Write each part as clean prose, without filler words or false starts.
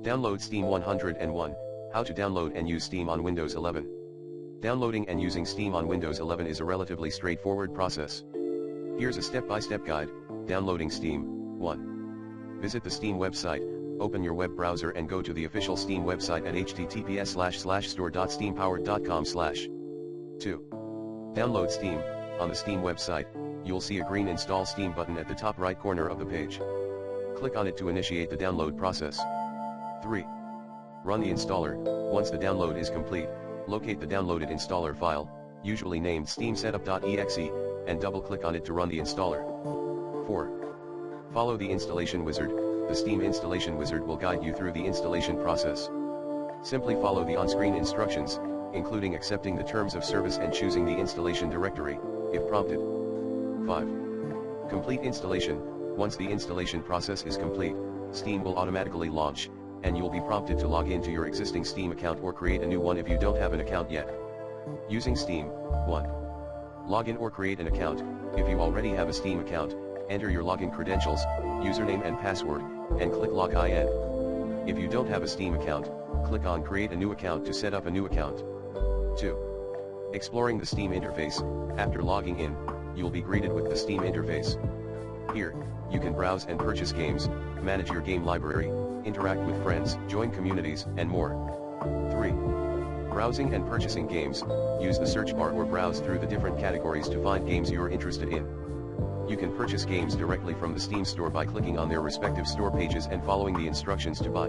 Download Steam 101, How to download and use Steam on Windows 11. Downloading and using Steam on Windows 11 is a relatively straightforward process. Here's a step-by-step guide. Downloading Steam. 1. Visit the Steam website, open your web browser and go to the official Steam website at https://store.steampowered.com/. 2. Download Steam. On the Steam website, you'll see a green Install Steam button at the top right corner of the page. Click on it to initiate the download process. 3. Run the installer. Once the download is complete, locate the downloaded installer file, usually named steamsetup.exe, and double-click on it to run the installer. 4. Follow the installation wizard. The Steam installation wizard will guide you through the installation process. Simply follow the on-screen instructions, including accepting the terms of service and choosing the installation directory, if prompted. 5. Complete installation. Once the installation process is complete, Steam will automatically launch, and you'll be prompted to log into your existing Steam account or create a new one if you don't have an account yet. Using Steam. 1. Login or create an account. If you already have a Steam account, enter your login credentials, username and password, and click Log In. If you don't have a Steam account, click on Create a new account to set up a new account. 2. Exploring the Steam interface. After logging in, you'll be greeted with the Steam interface. Here, you can browse and purchase games, manage your game library, interact with friends, join communities, and more. 3. Browsing and purchasing games. Use the search bar or browse through the different categories to find games you're interested in. You can purchase games directly from the Steam store by clicking on their respective store pages and following the instructions to buy.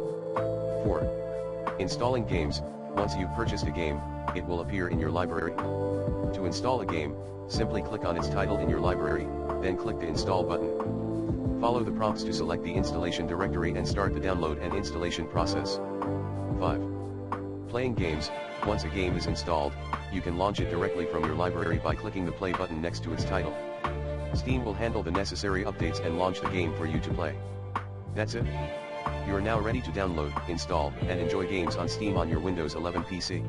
4. Installing games. Once you've purchased a game, it will appear in your library. To install a game, simply click on its title in your library, then click the Install button. Follow the prompts to select the installation directory and start the download and installation process. 5. Playing games. Once a game is installed, you can launch it directly from your library by clicking the play button next to its title. Steam will handle the necessary updates and launch the game for you to play. That's it. You're now ready to download, install, and enjoy games on Steam on your Windows 11 PC.